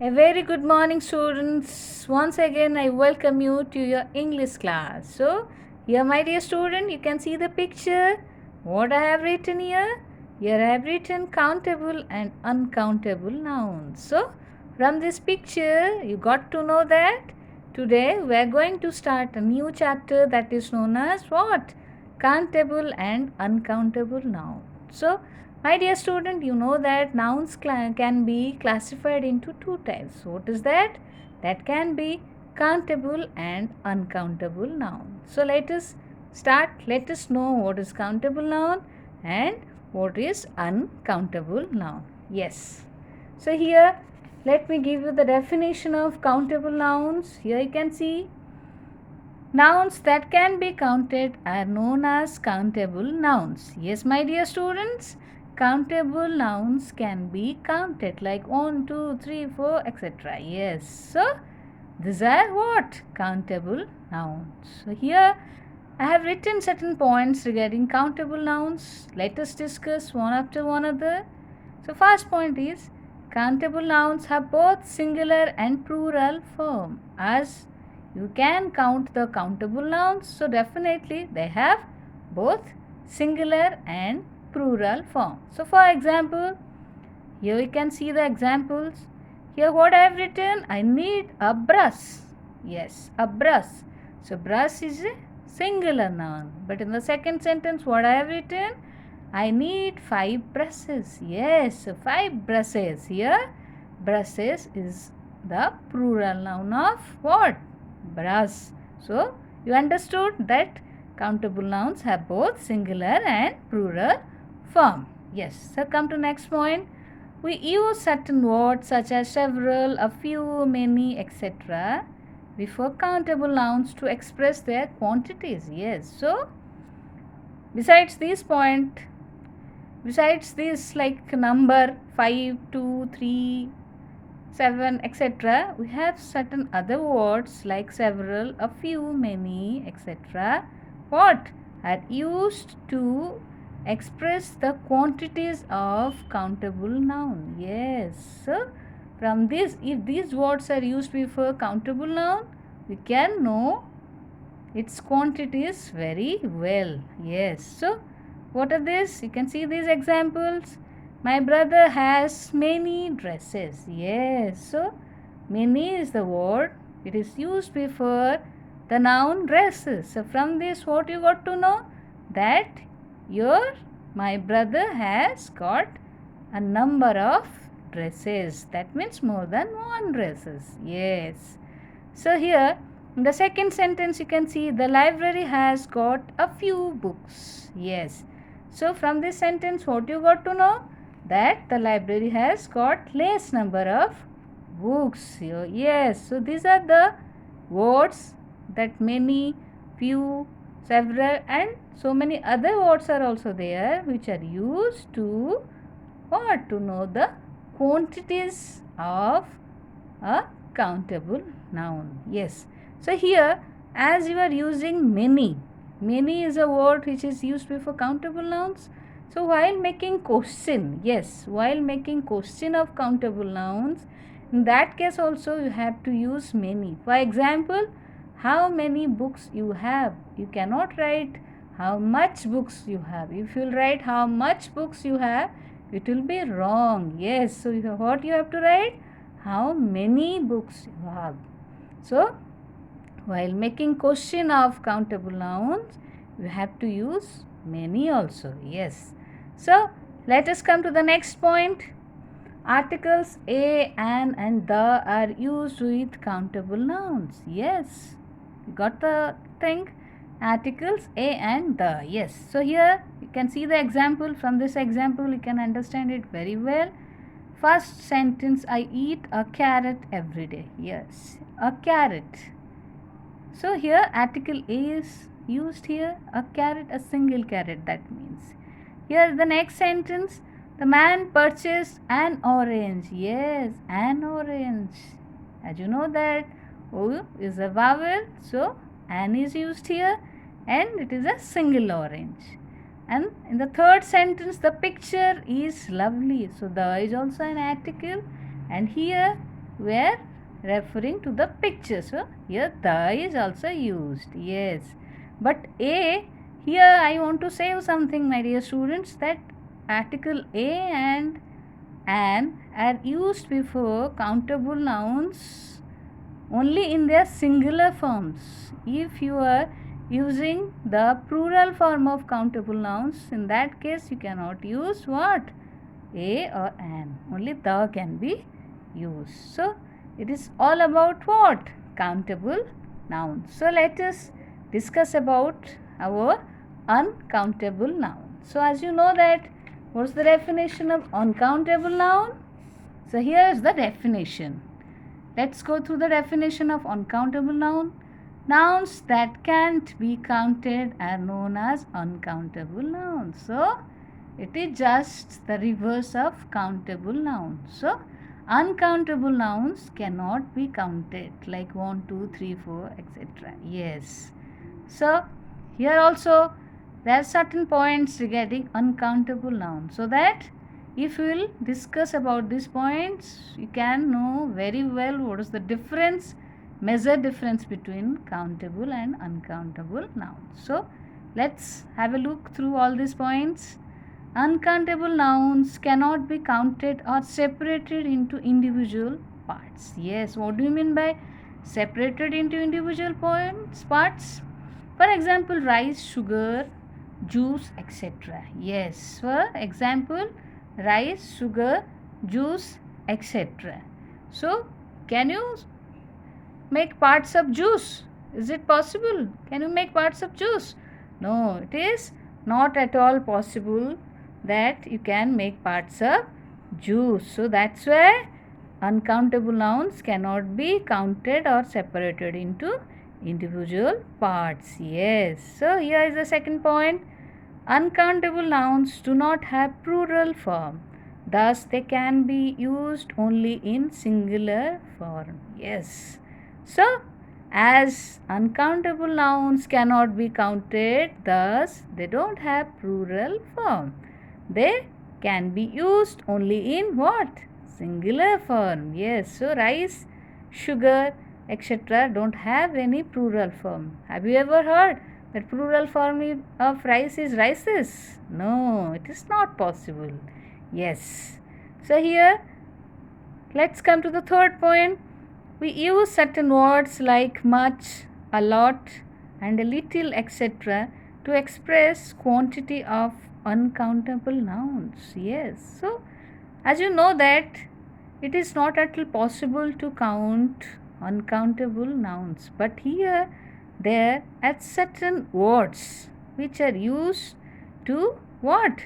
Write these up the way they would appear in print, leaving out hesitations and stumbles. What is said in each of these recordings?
A very good morning, students. Once again, I welcome you to your English class. So, here, my dear student, you can see the picture. What I have written here? Here, I have written countable and uncountable nouns. So, from this picture, you got to know that today we are going to start a new chapter that is known as what? Countable and uncountable nouns. So, my dear student, you know that nouns can be classified into two types. What is that? That can be countable and uncountable noun. So let us start. Let us know what is countable noun and what is uncountable noun. Yes. So here, let me give you the definition of countable nouns. Here you can see nouns that can be counted are known as countable nouns. Yes, my dear students, countable nouns can be counted like 1, 2, 3, 4, etc. Yes, so these are what? Countable nouns. So here I have written certain points regarding countable nouns. Let us discuss one after one other. So first point is countable nouns have both singular and plural form. As you can count the countable nouns, so definitely they have both singular and plural form. So for example, here you can see the examples. Here what I have written, I need a brush. Yes, a brush. So brush is a singular noun. But in the second sentence what I have written, I need 5 brushes. Yes, 5 brushes. Here brushes is the plural noun of what? Brush. So you understood that countable nouns have both singular and plural form. Yes. So come to next point. We use certain words such as several, a few, many, etc. before countable nouns to express their quantities. Yes. So besides this point, besides this like number 5, 2, 3, 7, etc., we have certain other words like several, a few, many, etc. What are used to express the quantities of countable noun. Yes. So from this, if these words are used before countable noun, we can know its quantities very well. Yes. So what are these? You can see these examples. My brother has many dresses. Yes. So many is the word. It is used before the noun dresses. So from this what you got to know? That my brother has got a number of dresses. That means more than one dresses. Yes. So here in the second sentence you can see the library has got a few books. Yes. So from this sentence what you got to know? That the library has got less number of books. Yes. So these are the words that many, few, several and so many other words are also there which are used to what? To know the quantities of a countable noun. Yes. So here as you are using many, many is a word which is used before countable nouns. So while making question, yes, while making question of countable nouns, in that case also you have to use many. For example, how many books you have? You cannot write how much books you have. If you write how much books you have, it will be wrong. Yes. So what you have to write? How many books you have. So while making question of countable nouns, you have to use many also. Yes. So let us come to the next point. Articles a, an and the are used with countable nouns. Yes. You got the thing? Articles a and the. Yes. So here you can see the example. From this example you can understand it very well. First sentence, I eat a carrot every day. Yes. A carrot. So here article A is used here. A carrot, a single carrot, that means. Here the next sentence, the man purchased an orange. Yes, an orange. As you know that O is a vowel, so an is used here and it is a single orange. And in the third sentence, the picture is lovely. So the is also an article and here we are referring to the picture. So here the is also used. Yes. But a, here I want to say something, my dear students, that article a and an are used before countable nouns only in their singular forms. If you are using the plural form of countable nouns, in that case you cannot use what? A or an. Only the can be used. So it is all about what? Countable nouns. So let us discuss about our uncountable noun. So as you know that, what's the definition of uncountable noun? So here is the definition. Let's go through the definition of uncountable noun. Nouns that can't be counted are known as uncountable nouns. So it is just the reverse of countable nouns. So uncountable nouns cannot be counted, like 1, 2, 3, 4, etc. Yes. So here also there are certain points regarding uncountable nouns, so that if we will discuss about these points, you can know very well what is the difference, measure difference between countable and uncountable nouns. So let's have a look through all these points. Uncountable nouns cannot be counted or separated into individual parts. Yes, what do you mean by separated into individual parts? For example, rice, sugar, juice, etc. Yes, for example, rice, sugar, juice, etc. So, can you make parts of juice? Is it possible? Can you make parts of juice? No, it is not at all possible that you can make parts of juice. So that's why uncountable nouns cannot be counted or separated into individual parts. Yes. So here is the second point. Uncountable nouns do not have plural form. Thus they can be used only in singular form. Yes. So as uncountable nouns cannot be counted, thus they don't have plural form. They can be used only in what? Singular form. Yes. So rice, sugar, etc. don't have any plural form. Have you ever heard that plural form of rice is rices? No, it is not possible. Yes. So here, let's come to the third point. We use certain words like much, a lot, and a little, etc. to express quantity of uncountable nouns. Yes. So, as you know that it is not at all possible to count uncountable nouns, but here there are certain words which are used to what?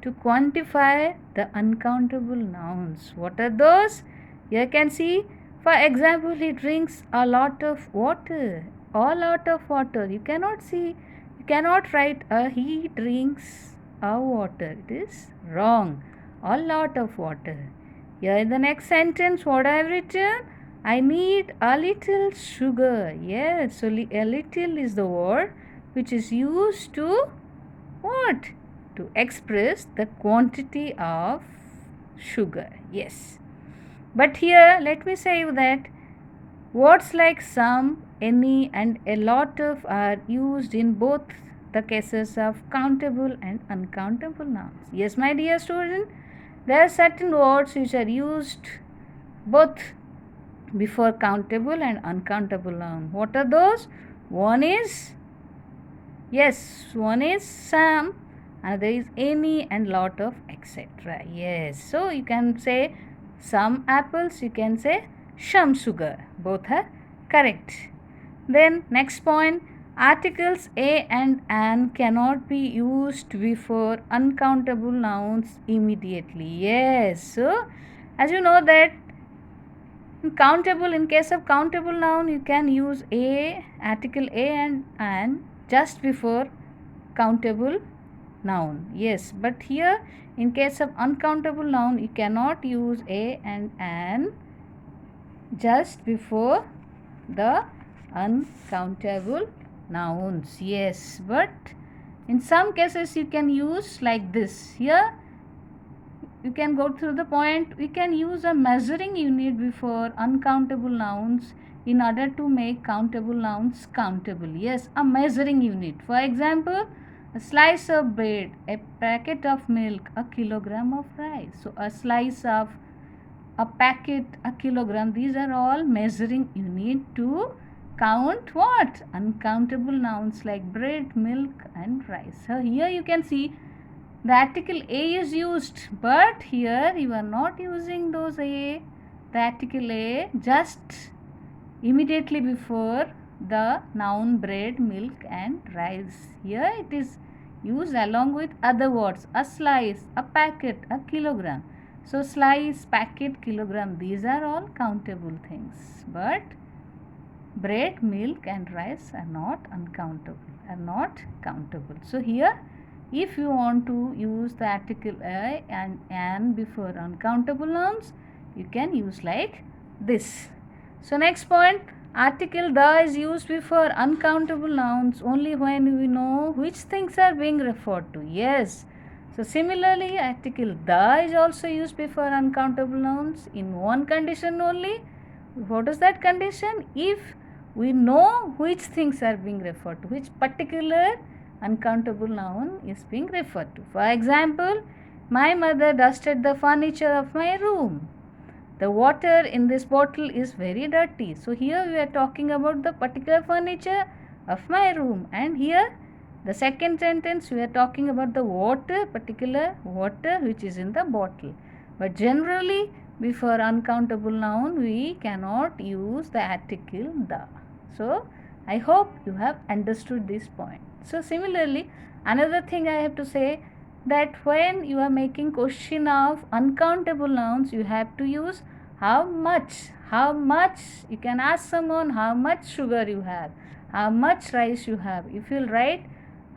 To quantify the uncountable nouns. What are those? Here can see, for example, he drinks a lot of water. A lot of water. You cannot see, you cannot write he drinks a water. It is wrong. A lot of water. Here in the next sentence, what I have written? I need a little sugar. Yes, so a little is the word which is used to what? To express the quantity of sugar. Yes. But here, let me say you that words like some, any, and a lot of are used in both the cases of countable and uncountable nouns. Yes, my dear student, there are certain words which are used both before countable and uncountable noun. What are those? One is, yes, one is some, and there is any and lot of etc. Yes, so you can say some apples, you can say some sugar. Both are correct. Then next point, articles a and an cannot be used before uncountable nouns immediately. Yes, so as you know that in case of countable noun, you can use a, article a and an just before countable noun. Yes, but here in case of uncountable noun, you cannot use a and an just before the uncountable nouns. Yes, but in some cases you can use like this. Here you can go through the point. We can use a measuring unit before uncountable nouns in order to make countable nouns countable. Yes, a measuring unit. For example, a slice of bread, a packet of milk, a kilogram of rice. So a slice of, a packet, a kilogram, these are all measuring unit to count what? Uncountable nouns like bread, milk and rice. So here you can see the article a is used, but here you are not using those a, the article a just immediately before the noun bread, milk and rice. Here it is used along with other words, a slice, a packet, a kilogram. So slice, packet, kilogram, these are all countable things, but bread, milk and rice are not uncountable, are not countable. So here if you want to use the article a and an before uncountable nouns, you can use like this. So next point, article the is used before uncountable nouns only when we know which things are being referred to. Yes. So similarly, article the is also used before uncountable nouns in one condition only. What is that condition? If we know which things are being referred to, which particular uncountable noun is being referred to. For example, my mother dusted the furniture of my room. The water in this bottle is very dirty. So here we are talking about the particular furniture of my room, and here the second sentence we are talking about the water, particular water which is in the bottle. But generally before uncountable noun we cannot use the article the. So I hope you have understood this point. So similarly, another thing I have to say, that when you are making question of uncountable nouns, you have to use how much. How much, you can ask someone how much sugar you have, how much rice you have. If you will write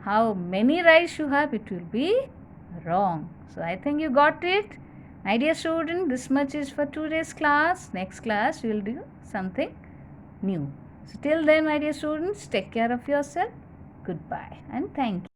how many rice you have, it will be wrong. So I think you got it. My dear student, this much is for today's class. Next class we will do something new. So till then, my dear students, take care of yourself. Goodbye and thank you.